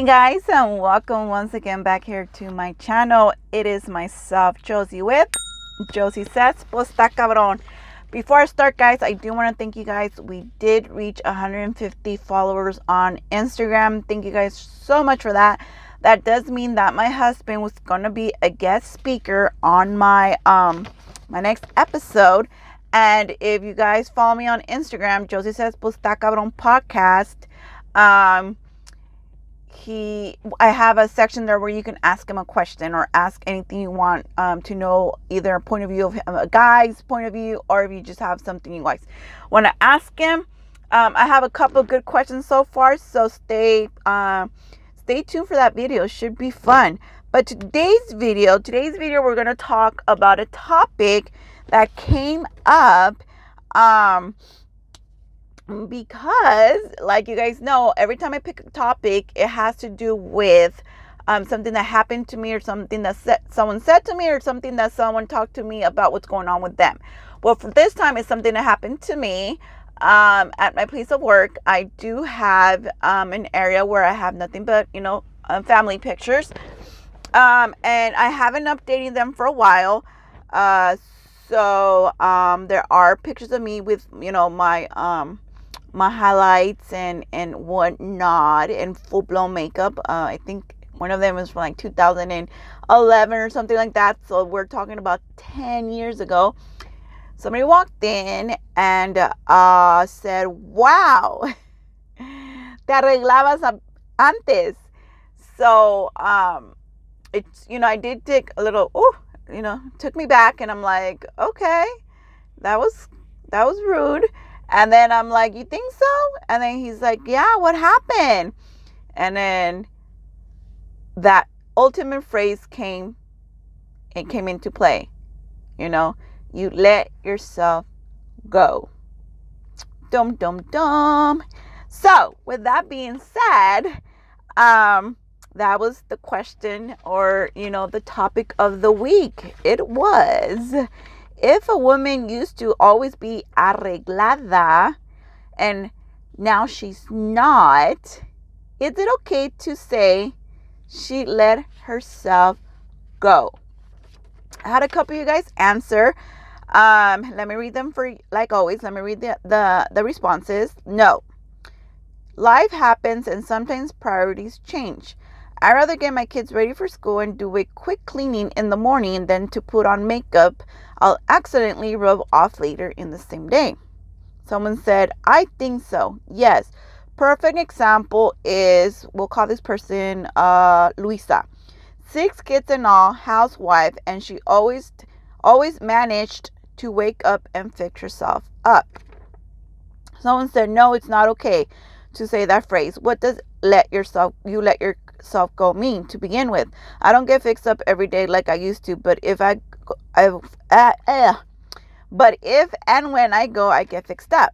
guys, and welcome once again back here to my channel. It is myself, Josie, with Josie Says, Pues está cabrón. Before I start, guys, I do want to thank you guys. We did reach 150 followers on Instagram. Thank you guys so much for that. That does mean that my husband was gonna be a guest speaker on my my next episode. And if you guys follow me on Instagram, Josie Says, Pues está cabrón podcast. I have a section there where you can ask him a question or ask anything you want to know, either a point of view of a guy's point of view, or if you just have something you guys want to ask him. I have a couple of good questions so far, so stay tuned for that video. It should be fun. But today's video we're going to talk about a topic that came up because, like you guys know, every time I pick a topic, it has to do with something that happened to me, or something that someone said to me, or something that someone talked to me about what's going on with them. Well, for this time, it's something that happened to me at my place of work. I do have an area where I have nothing but, family pictures. And I haven't updated them for a while. So there are pictures of me with, my highlights and whatnot, and full-blown makeup. I think one of them was from like 2011 or something like that. So we're talking about 10 years ago. Somebody walked in and said, "Wow, te arreglabas antes." So it's, I did take a little, took me back, and I'm like, okay, that was rude. And then I'm like, you think so? And then he's like, yeah, what happened? And then that ultimate phrase came into play. You let yourself go. Dum, dum, dum. So with that being said, that was the question, or, the topic of the week. It was, if a woman used to always be arreglada and now she's not, is it okay to say she let herself go? I had a couple of you guys answer. Let me read them like always. Let me read the responses. No. Life happens and sometimes priorities change. I'd rather get my kids ready for school and do a quick cleaning in the morning than to put on makeup I'll accidentally rub off later in the same day. Someone said, I think so. Yes. Perfect example is, we'll call this person Luisa. 6 kids in all, housewife, and she always managed to wake up and fix herself up. Someone said, no, it's not okay to say that phrase. What does let yourself go mean to begin with? I don't get fixed up every day like I used to, but if and when I go, I get fixed up.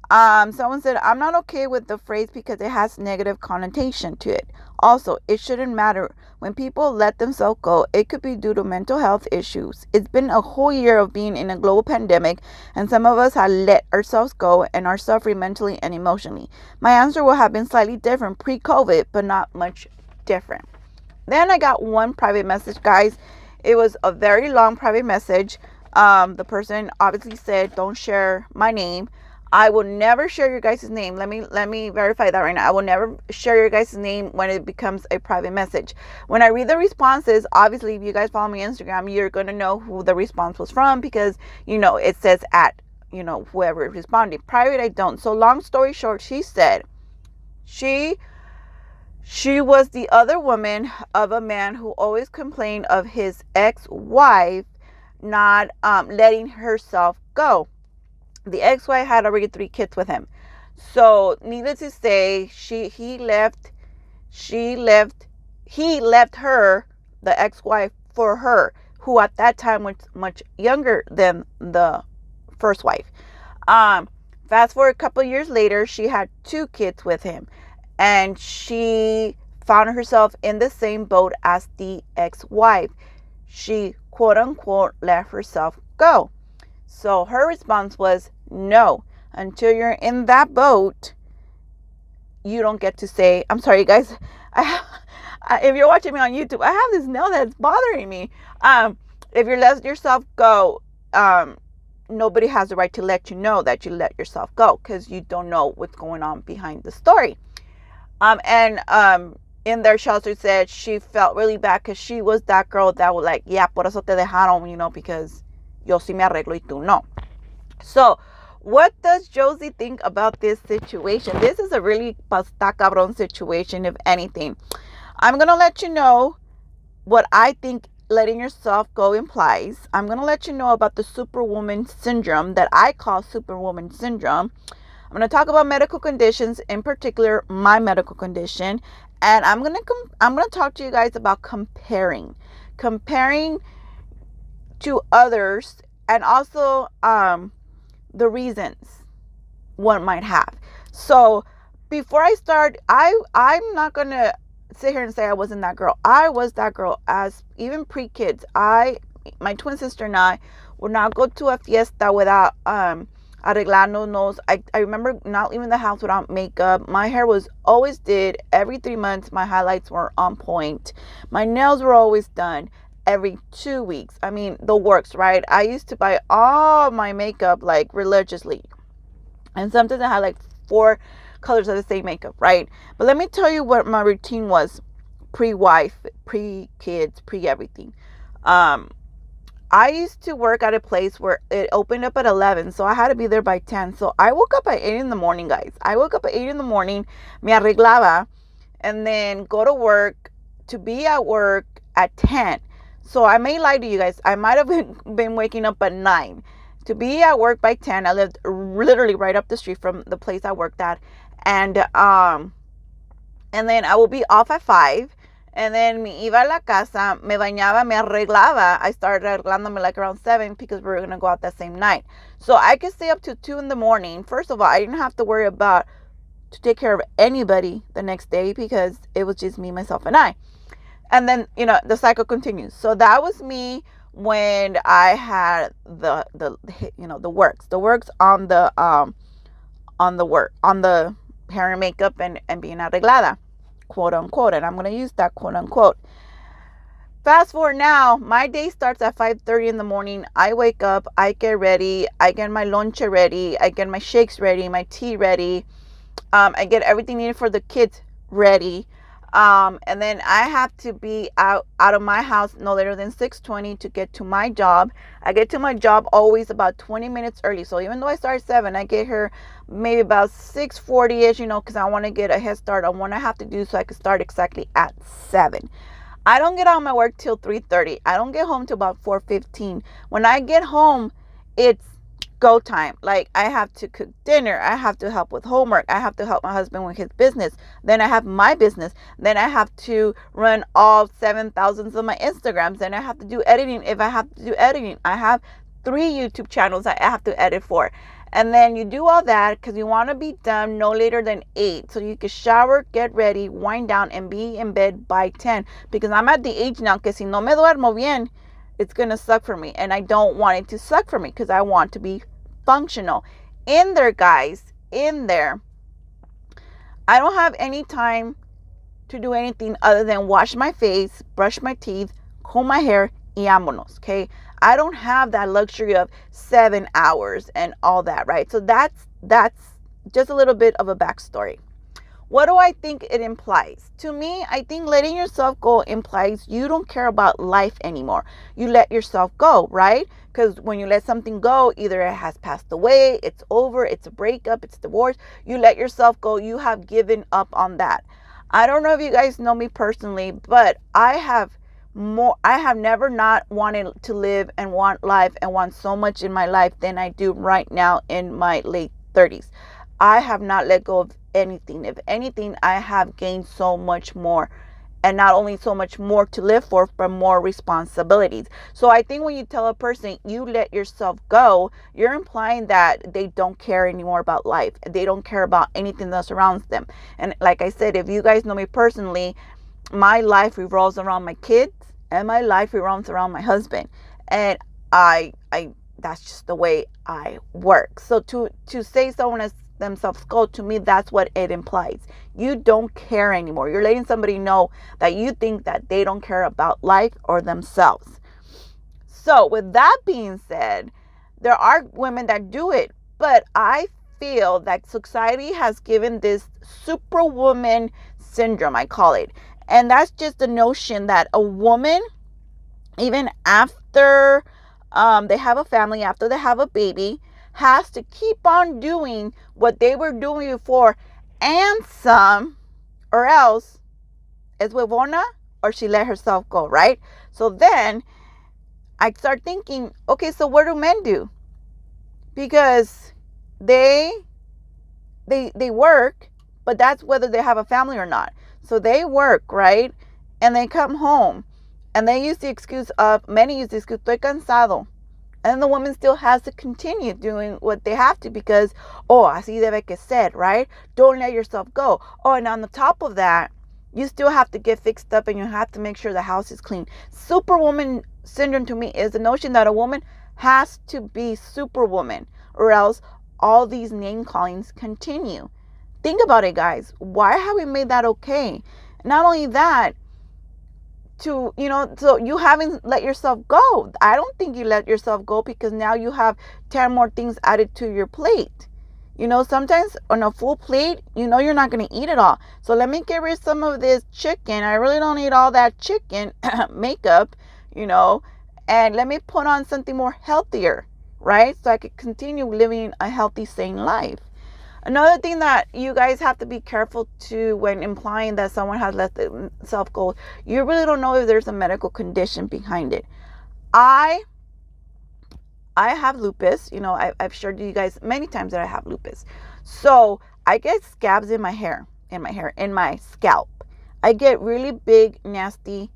Someone said, I'm not okay with the phrase because it has negative connotation to it. Also, it shouldn't matter. When people let themselves go, it could be due to mental health issues. It's been a whole year of being in a global pandemic, and some of us have let ourselves go and are suffering mentally and emotionally. My answer would have been slightly different pre-COVID, but not much different. Then I got one private message, guys. It was a very long private message. The person obviously said, don't share my name. I will never share your guys' name. Let me verify that right now. I will never share your guys' name when it becomes a private message. When I read the responses, obviously, if you guys follow me on Instagram, you're going to know who the response was from, because, it says at, whoever responded. Private, I don't. So long story short, she said she was the other woman of a man who always complained of his ex-wife not letting herself go. The ex-wife had already 3 kids with him. So needless to say, he left her, the ex-wife, for her, who at that time was much younger than the first wife. Fast forward a couple of years later, she had 2 kids with him, and she found herself in the same boat as the ex-wife. She, quote unquote, let herself go. So her response was, no, until you're in that boat, you don't get to say, I'm sorry guys, If you're watching me on YouTube, I have this nail that's bothering me. If you let yourself go, nobody has the right to let you know that you let yourself go, because you don't know what's going on behind the story. And in there, she also said she felt really bad because she was that girl that was like, yeah, por eso te dejaron, because yo sí me arreglo y tú no. So, what does Josie think about this situation? This is a really pasta cabrón situation, if anything. I'm going to let you know what I think letting yourself go implies. I'm going to let you know about the Superwoman syndrome that I call Superwoman syndrome. I'm going to talk about medical conditions, in particular my medical condition, and I'm going to talk to you guys about comparing to others, and also the reasons one might have. So before I start, I'm not going to sit here and say I wasn't that girl. I was that girl. As even pre-kids, my twin sister and I would not go to a fiesta without arreglarnos. I remember not leaving the house without makeup. My hair was always did every 3 months. My highlights were on point. My nails were always done every 2 weeks. I mean, the works, right? I used to buy all my makeup like religiously. And sometimes I had like 4 colors of the same makeup, right? But let me tell you what my routine was pre-wife, pre-kids, pre-everything. I used to work at a place where it opened up at 11, so I had to be there by 10. So I woke up at 8 in the morning, guys. I woke up at 8 in the morning, me arreglaba, and then go to work, to be at work at 10. So I may lie to you guys. I might have been waking up at 9. To be at work by 10, I lived literally right up the street from the place I worked at. And then I will be off at 5. And then me iba a la casa, me bañaba, me arreglaba. I started arreglándome like around 7 because we were going to go out that same night. So I could stay up to 2 in the morning. First of all, I didn't have to worry about to take care of anybody the next day because it was just me, myself, and I. And then, the cycle continues. So that was me when I had the works on the hair and makeup and being arreglada, quote unquote. And I'm going to use that quote unquote. Fast forward now, my day starts at 5:30 in the morning. I wake up, I get ready, I get my lunch ready, I get my shakes ready, my tea ready. I get everything needed for the kids ready. And then I have to be out of my house no later than 6:20 to get to my job. I get to my job always about 20 minutes early. So even though I start at 7, I get here maybe about 6:40ish, because I want to get a head start on what I have to do so I can start exactly at 7. I don't get out of my work till 3:30. I don't get home till about 4:15. When I get home, it's go time. Like, I have to cook dinner, I have to help with homework, I have to help my husband with his business, then I have my business, then I have to run all 7,000 of my Instagrams, then I have to do editing if I have to do editing. I have 3 YouTube channels I have to edit for. And then you do all that because you want to be done no later than 8 so you can shower, get ready, wind down, and be in bed by 10, because I'm at the age now que si no me duermo bien, it's going to suck for me. And I don't want it to suck for me because I want to be functional. In there, guys, in there, I don't have any time to do anything other than wash my face, brush my teeth, comb my hair, y vámonos, okay? I don't have that luxury of 7 hours and all that, right? So that's just a little bit of a backstory. What do I think it implies? To me, I think letting yourself go implies you don't care about life anymore. You let yourself go, right? Because when you let something go, either it has passed away, it's over, it's a breakup, it's divorce. You let yourself go. You have given up on that. I don't know if you guys know me personally, but I have never not wanted to live and want life and want so much in my life than I do right now in my late 30s. I have not let go of anything. If anything, I have gained so much more, and not only so much more to live for, but more responsibilities. So I think when you tell a person you let yourself go, you're implying that they don't care anymore about life. They don't care about anything that surrounds them. And like I said, if you guys know me personally, my life revolves around my kids and my life revolves around my husband. And I that's just the way I work. So to say someone is themselves go, to me, that's what it implies. You don't care anymore. You're letting somebody know that you think that they don't care about life or themselves. So with that being said, there are women that do it, but I feel that society has given this superwoman syndrome, I call it. And that's just the notion that a woman, even after they have a family, after they have a baby, has to keep on doing what they were doing before and some, or else es huevona or she let herself go, right? So then I start thinking, okay, so what do men do? Because they work, but that's whether they have a family or not. So they work, right? And they come home and they use the excuse of, many use the excuse, estoy cansado. And the woman still has to continue doing what they have to because, oh, así debe que ser, right? Don't let yourself go. Oh, and on the top of that, you still have to get fixed up and you have to make sure the house is clean. Superwoman syndrome to me is the notion that a woman has to be superwoman or else all these name callings continue. Think about it, guys. Why have we made that okay? Not only that, so you haven't let yourself go. I don't think you let yourself go because now you have 10 more things added to your plate. Sometimes on a full plate, you're not going to eat it all. So let me get rid of some of this chicken. I really don't eat all that chicken makeup, and let me put on something more healthier, right? So I could continue living a healthy, sane life. Another thing that you guys have to be careful to when implying that someone has let themselves go, you really don't know if there's a medical condition behind it. I have lupus. I've shared you guys many times that I have lupus. So I get scabs in my hair, in my scalp. I get really big, nasty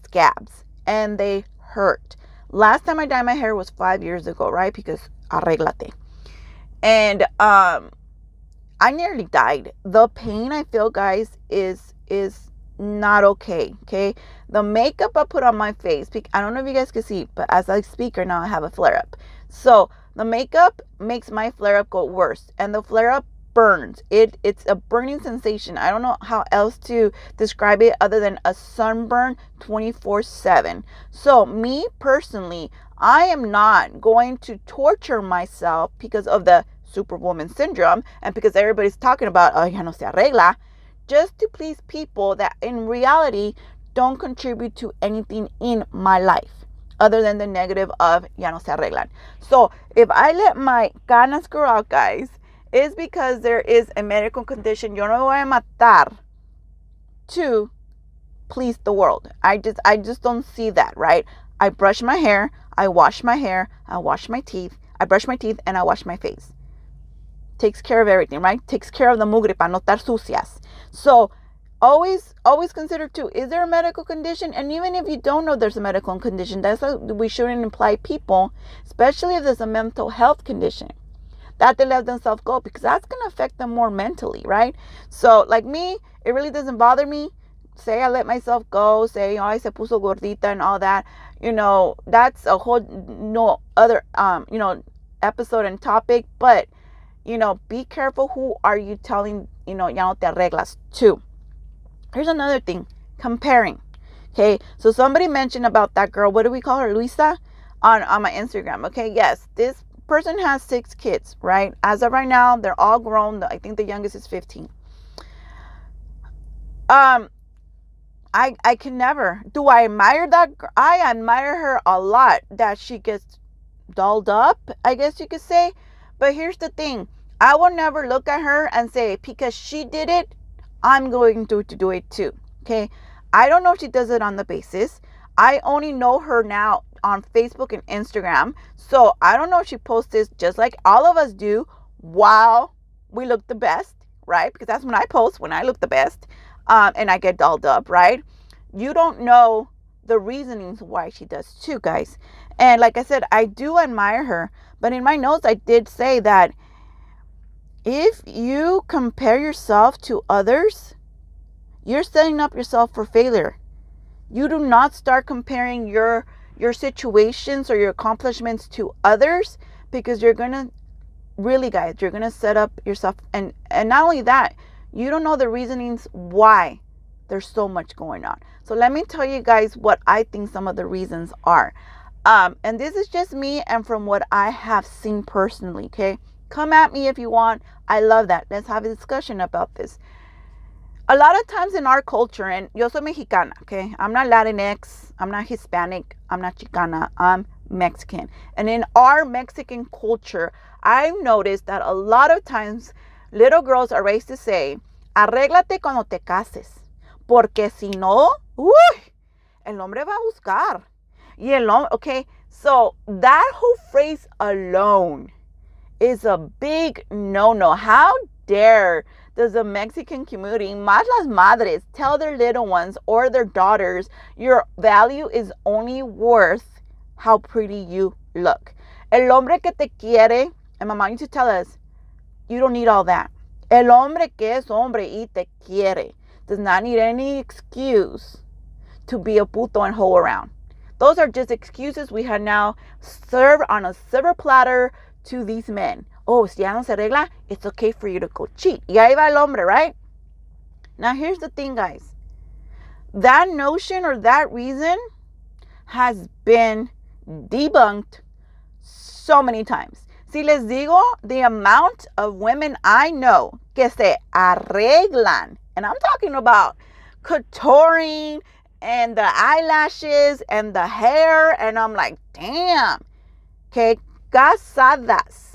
scabs and they hurt. Last time I dyed my hair was 5 years ago, right? Because arréglate. And I nearly died. The pain I feel, guys, is not okay. The makeup I put on my face, I don't know if you guys can see, but as I speak right now, I have a flare up. So the makeup makes my flare up go worse, and the flare up burns. It's a burning sensation. I don't know how else to describe it other than a sunburn 24/7. So me personally, I am not going to torture myself because of the superwoman syndrome and because everybody's talking about, oh, ya no se arregla, just to please people that in reality don't contribute to anything in my life other than the negative of ya no se arreglan. So if I let my canas grow out, guys, it's because there is a medical condition. Yo no voy a matar to please the world. I just don't see that, right? I brush my hair, I wash my hair, I wash my teeth, I brush my teeth, and I wash my face. Takes care of everything, right? Takes care of the mugre para no estar sucias. So always consider too, is there a medical condition? And even if you don't know there's a medical condition, that's why we shouldn't imply people, especially if there's a mental health condition, that they let themselves go, because that's going to affect them more mentally, right? So like me, it really doesn't bother me. Say I let myself go, say, I se puso gordita and all that, that's a whole no other episode and topic. But be careful who are you telling, ya no te arreglas to. Here's another thing, comparing. Okay, so somebody mentioned about that girl, what do we call her, Luisa, on my Instagram. Okay, yes, this person has 6 kids, right? As of right now, they're all grown. I think the youngest is 15. I can never. Do I admire that girl? I admire her a lot, that she gets dolled up, I guess you could say. But here's the thing. I will never look at her and say, because she did it, I'm going to do it too. Okay. I don't know if she does it on the basis. I only know her now on Facebook and Instagram. So I don't know if she posts this just like all of us do while we look the best, right? Because that's when I post, when I look the best, and I get dolled up, right? You don't know the reasonings why she does too, guys. And like I said, I do admire her. But in my notes, I did say that if you compare yourself to others, you're setting up yourself for failure. You do not start comparing your situations or your accomplishments to others, because you're going to really, guys, you're going to set up yourself. And not only that, you don't know the reasonings why there's so much going on. So let me tell you guys what I think some of the reasons are. And this is just me and from what I have seen personally, okay? Come at me if you want. I love that. Let's have a discussion about this. A lot of times in our culture, and yo soy mexicana, okay? I'm not Latinx, I'm not Hispanic, I'm not Chicana, I'm Mexican. And in our Mexican culture, I've noticed that a lot of times little girls are raised to say, arréglate cuando te cases, porque si no, uy, el hombre va a buscar. Y el hombre, okay? So that whole phrase alone is a big no-no. How dare does the Mexican community, más las madres, tell their little ones or their daughters, your value is only worth how pretty you look. El hombre que te quiere, and my mom used to tell us, you don't need all that. El hombre que es hombre y te quiere does not need any excuse to be a puto and hoe around. Those are just excuses we have now served on a silver platter to these men. Oh, si ya no se arregla, it's okay for you to go cheat. Y ahí va el hombre, right? Now, here's the thing, guys. That notion or that reason has been debunked so many times. Si les digo the amount of women I know que se arreglan, and I'm talking about contouring and the eyelashes and the hair, and I'm like, damn, que casadas.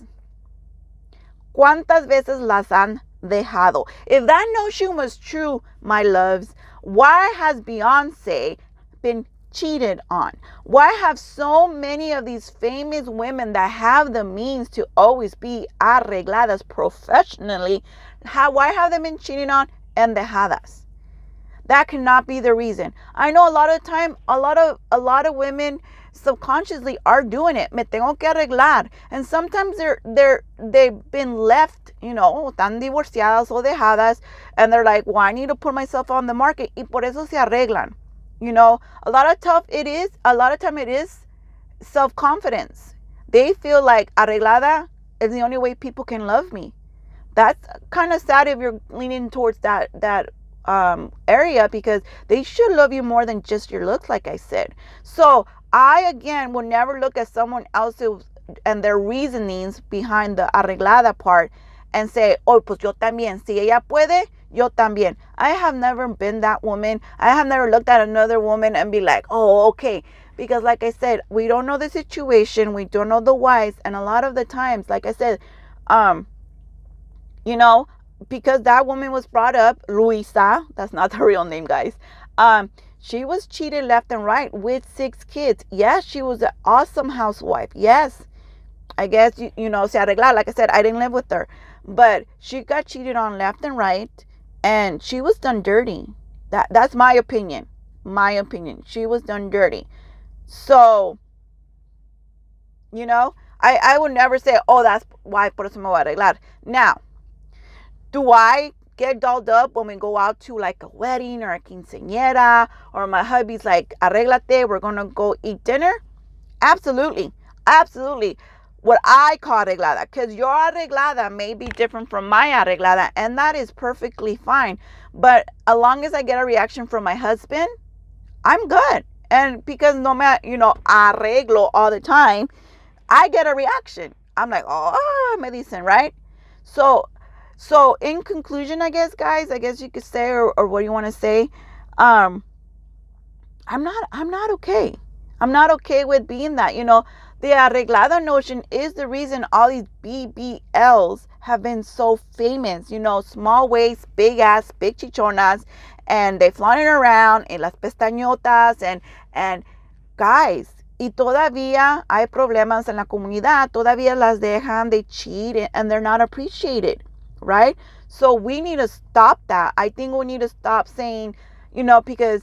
¿Cuántas veces las han dejado? If that notion was true, my loves, why has Beyonce been cheated on? Why have so many of these famous women that have the means to always be arregladas professionally, why have they been cheated on and dejadas? That cannot be the reason. I know a lot of time, a lot of women subconsciously are doing it. Me tengo que arreglar. And sometimes they've been left, tan divorciadas o dejadas, and they're like, well, I need to put myself on the market. Y por eso se arreglan. A lot of time it is self-confidence. They feel like arreglada is the only way people can love me. That's kind of sad if you're leaning towards that area, because they should love you more than just your looks, like I said. So I, again, will never look at someone else's and their reasonings behind the arreglada part and say, oh, pues yo también. Si ella puede, yo también. I have never been that woman. I have never looked at another woman and be like, oh, okay. Because like I said, we don't know the situation. We don't know the whys. And a lot of the times, like I said, because that woman was brought up, Luisa, that's not the real name, guys. She was cheated left and right with 6 kids. Yes, she was an awesome housewife. Yes, I guess, se arregla. Like I said, I didn't live with her. But she got cheated on left and right, and she was done dirty. That's my opinion. My opinion. She was done dirty. So, I would never say, oh, that's why por eso me voy a arreglar. Now, do I get dolled up when we go out to like a wedding or a quinceañera, or my hubby's like, arréglate, we're going to go eat dinner? Absolutely. Absolutely. What I call arreglada, because your arreglada may be different from my arreglada, and that is perfectly fine. But as long as I get a reaction from my husband, I'm good. And because no matter, arreglo all the time, I get a reaction. I'm like, oh, me dicen, right? So in conclusion, I guess you could say, or what do you want to say? I'm not okay. I'm not okay with being that. The arreglada notion is the reason all these BBLs have been so famous. Small waist, big ass, big chichonas, and they flaunting around en las pestañotas, and guys, y todavía hay problemas en la comunidad. Todavía las dejan, they cheat, and they're not appreciated. Right? So we need to stop that. I think we need to stop saying, because,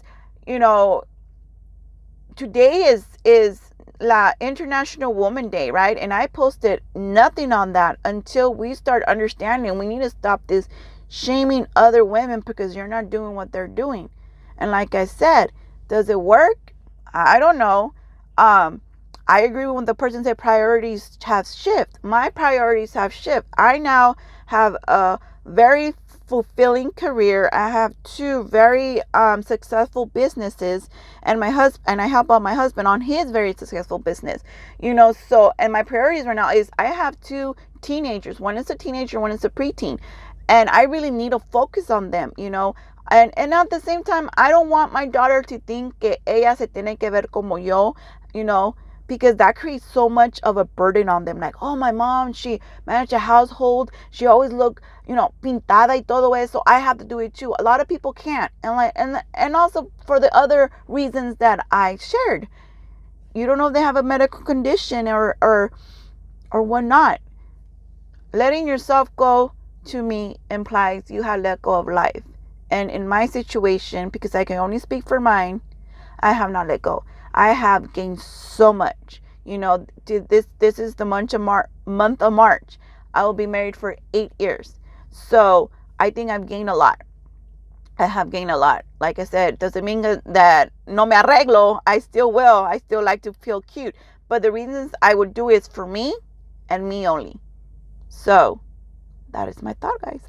today is La International Woman Day, right? And I posted nothing on that until we start understanding we need to stop this shaming other women because you're not doing what they're doing. And like I said, does it work? I don't know. I agree when the person said priorities have shift. My priorities have shift. I now have a very fulfilling career. I have two very successful businesses, and I help out my husband on his very successful business. So, and my priorities right now is I have two teenagers. One is a teenager, one is a preteen, and I really need to focus on them. And at the same time, I don't want my daughter to think que ella se tiene que ver como yo, you know, because that creates so much of a burden on them. Like, oh, my mom, she managed a household. She always looked, pintada y todo eso. I have to do it too. A lot of people can't. And also for the other reasons that I shared. You don't know if they have a medical condition or whatnot. Letting yourself go, to me, implies you have let go of life. And in my situation, because I can only speak for mine, I have not let go. I have gained so much. This is the month of March. I will be married for 8 years. So I think I've gained a lot. I have gained a lot. Like I said, doesn't mean that no me arreglo. I still will. I still like to feel cute. But the reasons I would do is for me and me only. So that is my thought, guys.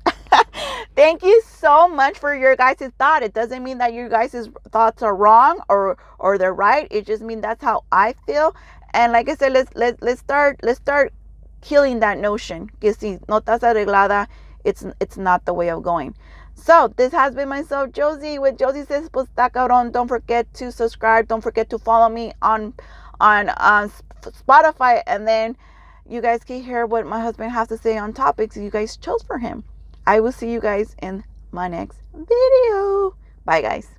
Thank you so much for your guys' thought. It doesn't mean that your guys' thoughts are wrong or they're right. It just means that's how I feel. And like I said, let's start killing that notion. Que si no estás arreglada, it's not the way of going. So this has been myself, Josie, with Josie Says Pues Está Cabrón. Don't forget to subscribe. Don't forget to follow me on Spotify, and then you guys can hear what my husband has to say on topics you guys chose for him. I will see you guys in my next video. Bye, guys.